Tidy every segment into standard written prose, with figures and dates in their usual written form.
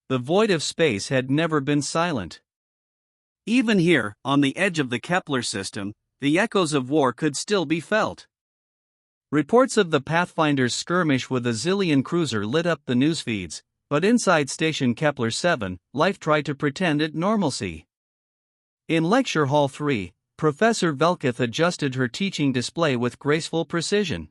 the void of space had never been silent. Even here, on the edge of the Kepler system, the echoes of war could still be felt. Reports of the Pathfinder's skirmish with a Zillion cruiser lit up the newsfeeds, but inside Station Kepler 7, life tried to pretend it normalcy. In Lecture Hall 3, Professor Velketh adjusted her teaching display with graceful precision.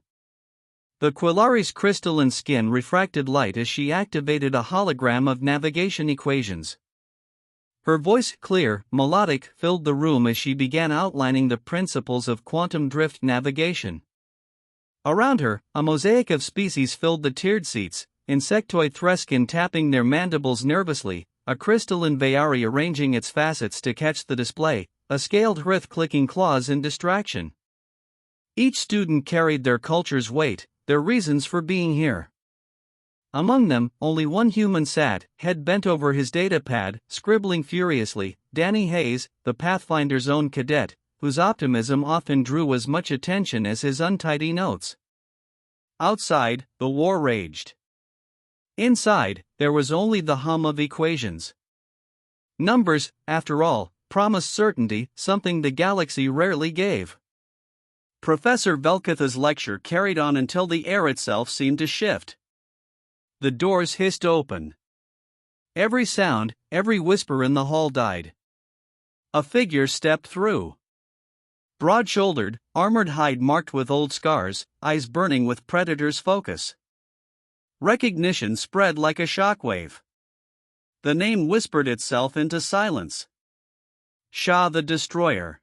The Quillari's crystalline skin refracted light as she activated a hologram of navigation equations. Her voice, clear, melodic, filled the room as she began outlining the principles of quantum drift navigation. Around her, a mosaic of species filled the tiered seats, insectoid threskin tapping their mandibles nervously, a crystalline Veyari arranging its facets to catch the display, a scaled Hrith clicking claws in distraction. Each student carried their culture's weight, their reasons for being here. Among them, only one human sat, head bent over his datapad, scribbling furiously, Danny Hayes, the Pathfinder's own cadet, whose optimism often drew as much attention as his untidy notes. Outside, the war raged. Inside, there was only the hum of equations. Numbers, after all, promised certainty, something the galaxy rarely gave. Professor Velketh's lecture carried on until the air itself seemed to shift. The doors hissed open. Every sound, every whisper in the hall died. A figure stepped through. Broad-shouldered, armored hide marked with old scars, eyes burning with predator's focus. Recognition spread like a shockwave. The name whispered itself into silence. Sha the Destroyer.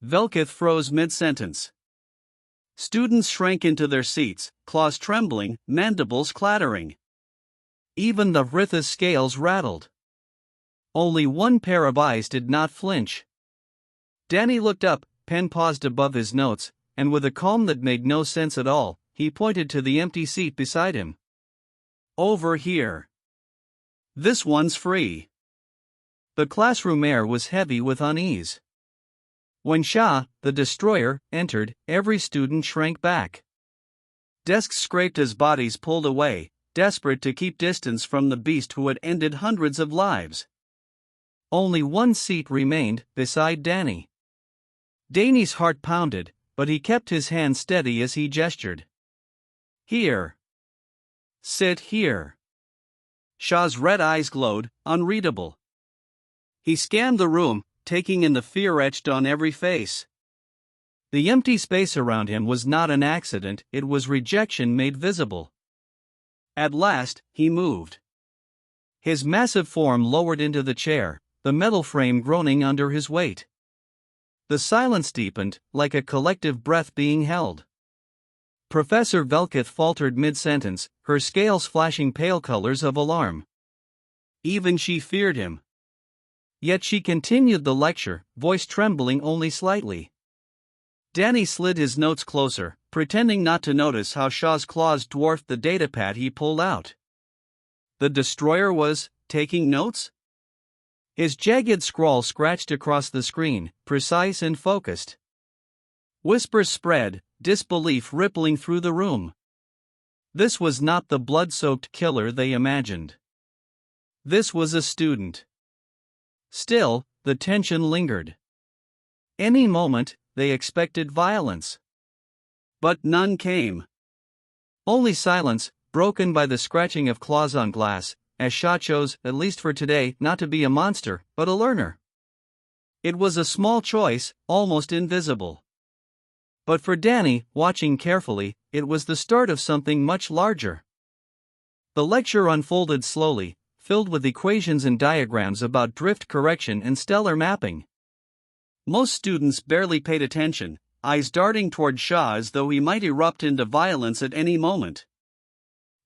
Velketh froze mid-sentence. Students shrank into their seats, claws trembling, mandibles clattering. Even the Hrith's scales rattled. Only one pair of eyes did not flinch. Danny looked up, pen paused above his notes, and with a calm that made no sense at all, he pointed to the empty seat beside him. Over here. This one's free. The classroom air was heavy with unease. When Sha, the Destroyer, entered, every student shrank back. Desks scraped as bodies pulled away, desperate to keep distance from the beast who had ended hundreds of lives. Only one seat remained, beside Danny. Danny's heart pounded, but he kept his hand steady as he gestured. Here. Sit here. Sha's red eyes glowed, unreadable. He scanned the room, taking in the fear etched on every face. The empty space around him was not an accident, it was rejection made visible. At last, he moved. His massive form lowered into the chair, the metal frame groaning under his weight. The silence deepened, like a collective breath being held. Professor Velketh faltered mid-sentence, her scales flashing pale colors of alarm. Even she feared him. Yet she continued the lecture, voice trembling only slightly. Danny slid his notes closer, pretending not to notice how Sha's claws dwarfed the datapad he pulled out. The Destroyer was taking notes? His jagged scrawl scratched across the screen, precise and focused. Whispers spread, disbelief rippling through the room. This was not the blood-soaked killer they imagined. This was a student. Still, the tension lingered. Any moment, they expected violence. But none came. Only silence, broken by the scratching of claws on glass, as Sha chose, at least for today, not to be a monster, but a learner. It was a small choice, almost invisible. But for Danny, watching carefully, it was the start of something much larger. The lecture unfolded slowly, filled with equations and diagrams about drift correction and stellar mapping. Most students barely paid attention, eyes darting toward Sha as though he might erupt into violence at any moment.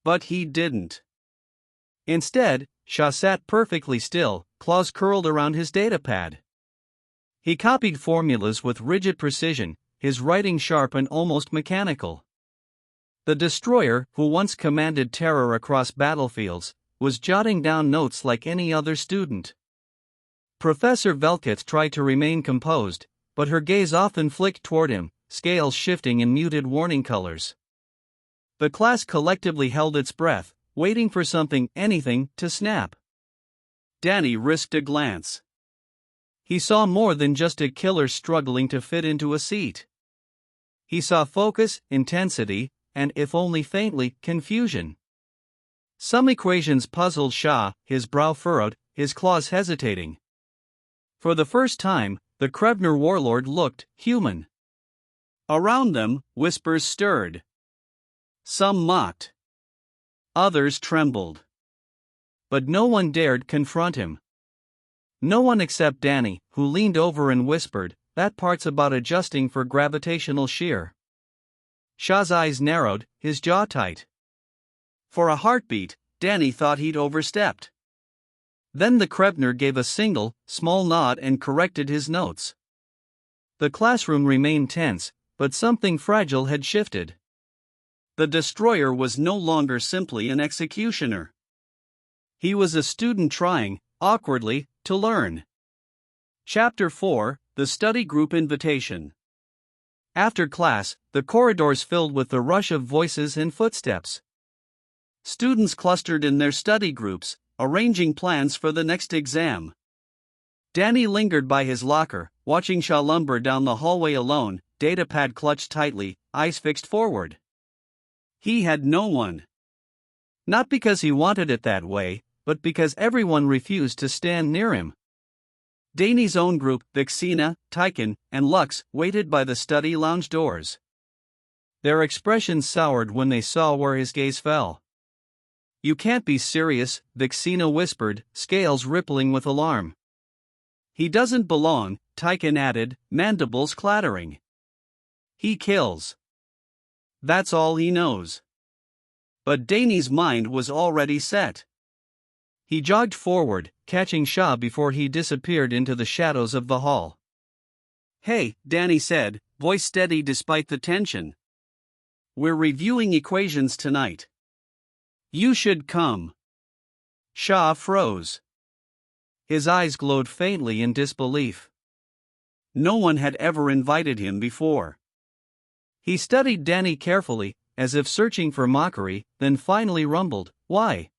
But he didn't. Instead, Sha sat perfectly still, claws curled around his datapad. He copied formulas with rigid precision, his writing sharp and almost mechanical. The Destroyer, who once commanded terror across battlefields, was jotting down notes like any other student. Professor Velketh tried to remain composed, but her gaze often flicked toward him, scales shifting in muted warning colors. The class collectively held its breath, waiting for something, anything, to snap. Danny risked a glance. He saw more than just a killer struggling to fit into a seat. He saw focus, intensity, and, if only faintly, confusion. Some equations puzzled Sha, his brow furrowed, his claws hesitating. For the first time, the Krebner warlord looked human. Around them, whispers stirred. Some mocked. Others trembled. But no one dared confront him. No one except Danny, who leaned over and whispered, "That part's about adjusting for gravitational shear." Sha's eyes narrowed, his jaw tight. For a heartbeat, Danny thought he'd overstepped. Then the Krebner gave a single, small nod and corrected his notes. The classroom remained tense, but something fragile had shifted. The destroyer was no longer simply an executioner. He was a student trying, awkwardly, to learn. Chapter 4: The Study Group Invitation. After class, the corridors filled with the rush of voices and footsteps. Students clustered in their study groups, arranging plans for the next exam. Danny lingered by his locker, watching Sha lumber down the hallway alone, datapad clutched tightly, eyes fixed forward. He had no one. Not because he wanted it that way, but because everyone refused to stand near him. Danny's own group, Vixina, Tychon, and Lux, waited by the study lounge doors. Their expressions soured when they saw where his gaze fell. "You can't be serious," Vixina whispered, scales rippling with alarm. "He doesn't belong," Tychon added, mandibles clattering. "He kills. That's all he knows." But Danny's mind was already set. He jogged forward, catching Sha before he disappeared into the shadows of the hall. "Hey," Danny said, voice steady despite the tension. "We're reviewing equations tonight. You should come." Sha froze. His eyes glowed faintly in disbelief. No one had ever invited him before. He studied Danny carefully, as if searching for mockery, then finally rumbled, "Why?"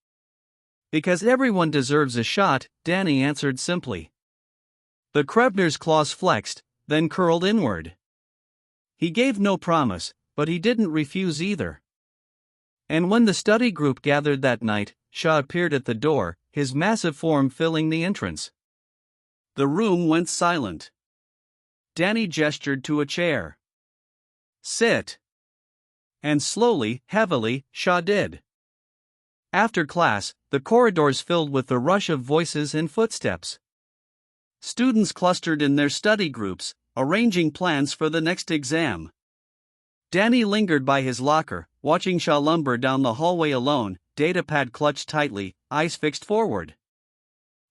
"Because everyone deserves a shot," Danny answered simply. The Krebner's claws flexed, then curled inward. He gave no promise, but he didn't refuse either. And when the study group gathered that night, Sha appeared at the door, his massive form filling the entrance. The room went silent. Danny gestured to a chair. "Sit." And slowly, heavily, Sha did. After class, the corridors filled with the rush of voices and footsteps. Students clustered in their study groups, arranging plans for the next exam. Danny lingered by his locker, watching Sha lumber down the hallway alone, datapad clutched tightly, eyes fixed forward.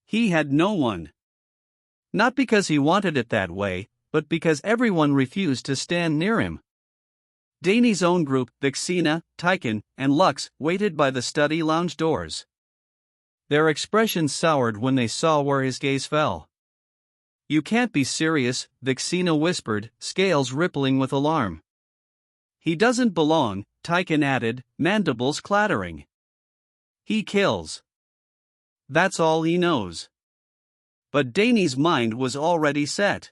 He had no one. Not because he wanted it that way, but because everyone refused to stand near him. Danny's own group, Vixina, Tychon, and Lux, waited by the study lounge doors. Their expressions soured when they saw where his gaze fell. "You can't be serious," Vixina whispered, scales rippling with alarm. "He doesn't belong," Tychon added, mandibles clattering. "He kills. That's all he knows." But Danny's mind was already set.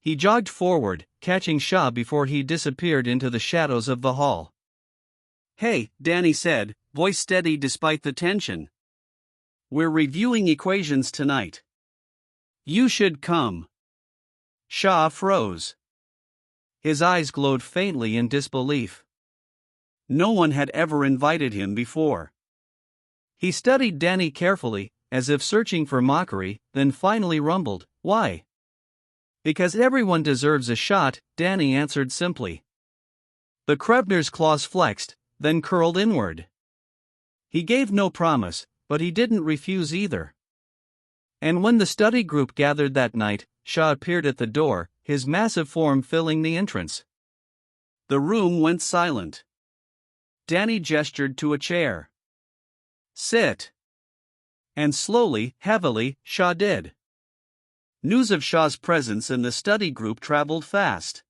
He jogged forward, catching Sha before he disappeared into the shadows of the hall. "Hey," Danny said, voice steady despite the tension. "We're reviewing equations tonight. You should come." Sha froze. His eyes glowed faintly in disbelief. No one had ever invited him before. He studied Danny carefully, as if searching for mockery, then finally rumbled, "Why?" "Because everyone deserves a shot," Danny answered simply. The Krebner's claws flexed, then curled inward. He gave no promise, but he didn't refuse either. And when the study group gathered that night, Sha appeared at the door, his massive form filling the entrance. The room went silent. Danny gestured to a chair. "Sit." And slowly, heavily, Sha did. News of Sha's presence in the study group traveled fast.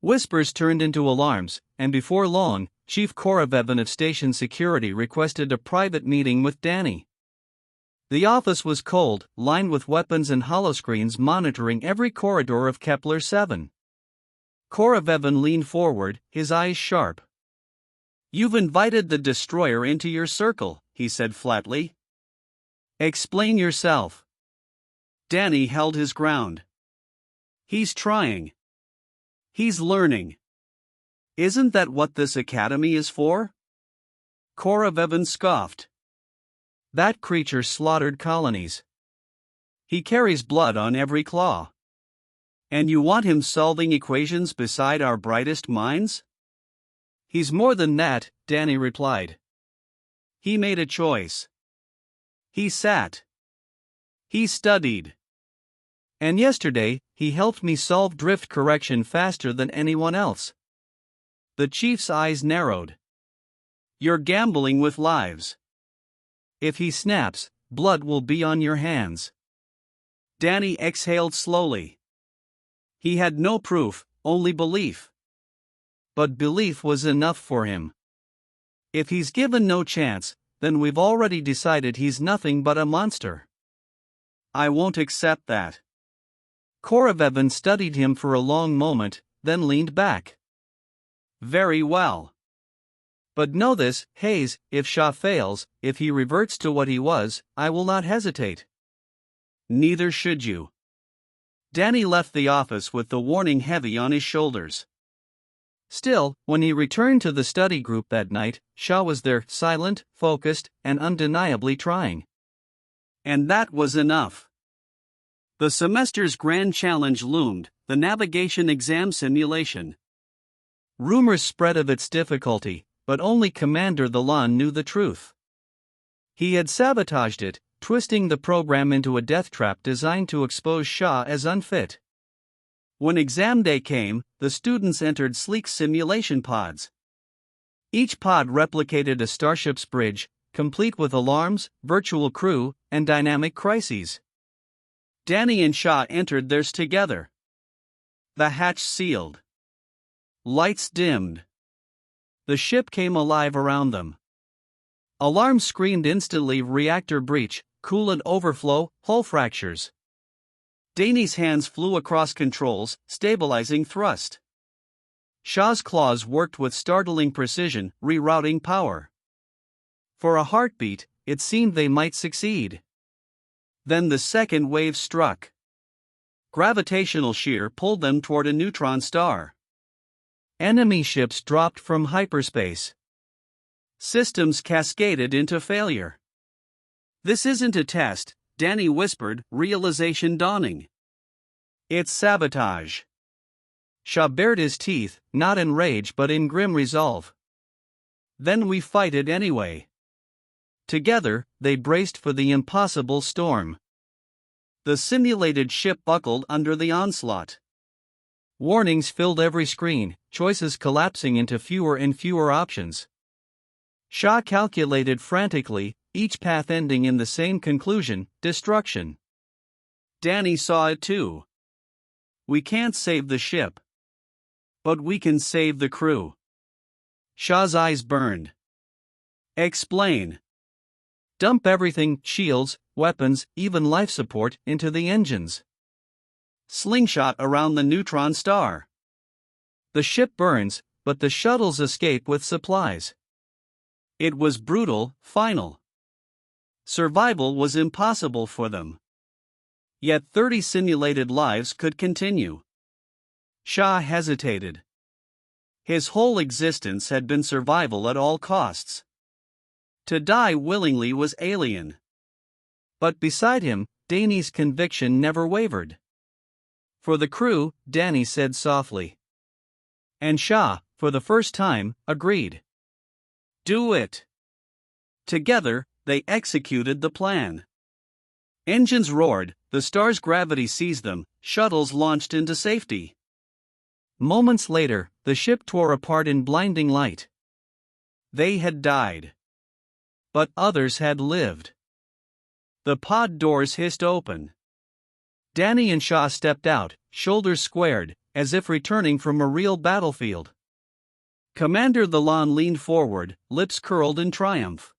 Whispers turned into alarms, and before long, Chief Koravevan of Station Security requested a private meeting with Danny. The office was cold, lined with weapons and holoscreens monitoring every corridor of Kepler 7. Koravevan leaned forward, his eyes sharp. "You've invited the destroyer into your circle," he said flatly. "Explain yourself." Danny held his ground. "He's trying. He's learning. Isn't that what this academy is for?" Koravevan scoffed. "That creature slaughtered colonies. He carries blood on every claw. And you want him solving equations beside our brightest minds?" "He's more than that," Danny replied. "He made a choice. He sat. He studied. And yesterday, he helped me solve drift correction faster than anyone else." The chief's eyes narrowed. "You're gambling with lives. If he snaps, blood will be on your hands." Danny exhaled slowly. He had no proof, only belief. But belief was enough for him. If he's given no chance, then we've already decided he's nothing but a monster. I won't accept that. Koravevan studied him for a long moment, then leaned back. "Very well. But know this, Hayes, if Sha fails, if he reverts to what he was, I will not hesitate." "Neither should you." Danny left the office with the warning heavy on his shoulders. Still, when he returned to the study group that night, Sha was there, silent, focused, and undeniably trying. And that was enough. The semester's grand challenge loomed, the navigation exam simulation. Rumors spread of its difficulty, but only Commander Thalan knew the truth. He had sabotaged it, twisting the program into a death trap designed to expose Sha as unfit. When exam day came, the students entered sleek simulation pods. Each pod replicated a starship's bridge, complete with alarms, virtual crew, and dynamic crises. Danny and Sha entered theirs together. The hatch sealed. Lights dimmed. The ship came alive around them. Alarms screamed instantly: reactor breach, coolant overflow, hull fractures. Danny's hands flew across controls, stabilizing thrust. Sha's claws worked with startling precision, rerouting power. For a heartbeat, it seemed they might succeed. Then the second wave struck. Gravitational shear pulled them toward a neutron star. Enemy ships dropped from hyperspace. Systems cascaded into failure. "This isn't a test," Danny whispered, realization dawning. "It's sabotage." Sha bared his teeth, not in rage but in grim resolve. "Then we fight it anyway." Together, they braced for the impossible storm. The simulated ship buckled under the onslaught. Warnings filled every screen, choices collapsing into fewer and fewer options. Sha calculated frantically, each path ending in the same conclusion: destruction. Danny saw it too. "We can't save the ship. But we can save the crew." Sha's eyes burned. "Explain." "Dump everything, shields, weapons, even life support, into the engines. Slingshot around the neutron star. The ship burns, but the shuttles escape with supplies." It was brutal, final. Survival was impossible for them. Yet 30 simulated lives could continue. Sha hesitated. His whole existence had been survival at all costs. To die willingly was alien. But beside him, Danny's conviction never wavered. "For the crew," Danny said softly. And Sha, for the first time, agreed. "Do it." Together, they executed the plan. Engines roared, the star's gravity seized them, shuttles launched into safety. Moments later, the ship tore apart in blinding light. They had died. But others had lived. The pod doors hissed open. Danny and Sha stepped out, shoulders squared, as if returning from a real battlefield. Commander Thalan leaned forward, lips curled in triumph.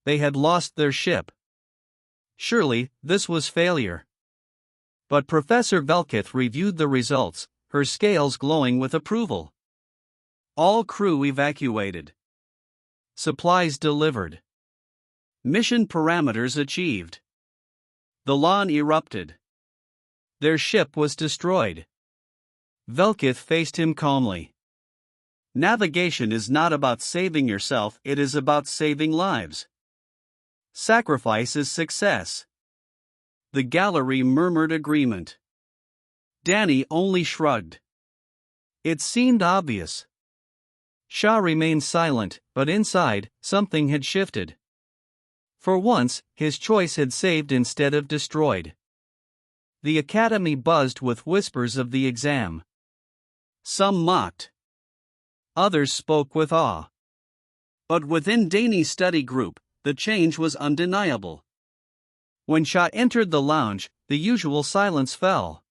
They had lost their ship. Surely, this was failure. But Professor Velkith reviewed the results, her scales glowing with approval. All crew evacuated. Supplies delivered. Mission parameters achieved. Thalan erupted. Their ship was destroyed. Velkith faced him calmly. Navigation is not about saving yourself, it is about saving lives. Sacrifice is success. The gallery murmured agreement. Danny only shrugged. It seemed obvious. Sha remained silent, but inside, something had shifted. For once, his choice had saved instead of destroyed. The academy buzzed with whispers of the exam. Some mocked. Others spoke with awe. But within Danny's study group, the change was undeniable. When Sha entered the lounge, the usual silence fell.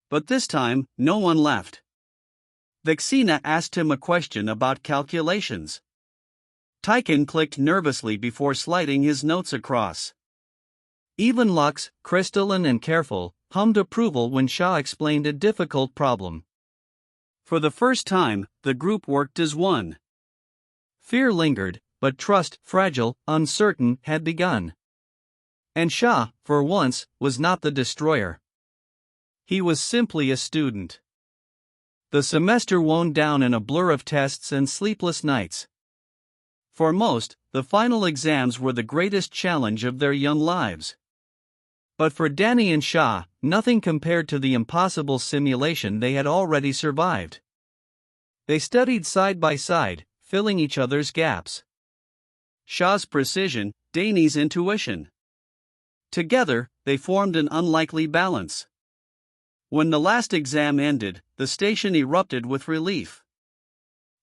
But this time, no one left. Vexina asked him a question about calculations. Tychon clicked nervously before sliding his notes across. Even Lux, crystalline and careful, hummed approval when Sha explained a difficult problem. For the first time, the group worked as one. Fear lingered, but trust, fragile, uncertain, had begun. And Sha, for once, was not the destroyer. He was simply a student. The semester wound down in a blur of tests and sleepless nights. For most, the final exams were the greatest challenge of their young lives. But for Danny and Sha, nothing compared to the impossible simulation they had already survived. They studied side by side, filling each other's gaps. Sha's precision, Danny's intuition. Together, they formed an unlikely balance. When the last exam ended, the station erupted with relief.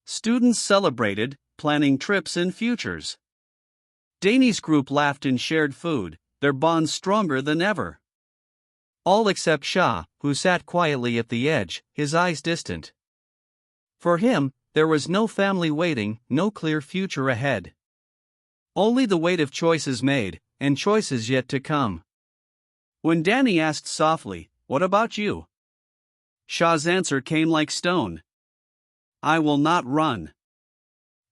Students celebrated, planning trips and futures. Danny's group laughed and shared food, their bonds stronger than ever. All except Sha, who sat quietly at the edge, his eyes distant. For him, there was no family waiting, no clear future ahead. Only the weight of choices made, and choices yet to come. When Danny asked softly, "What about you?" Sha's answer came like stone. "I will not run."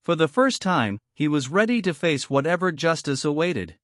For the first time, he was ready to face whatever justice awaited.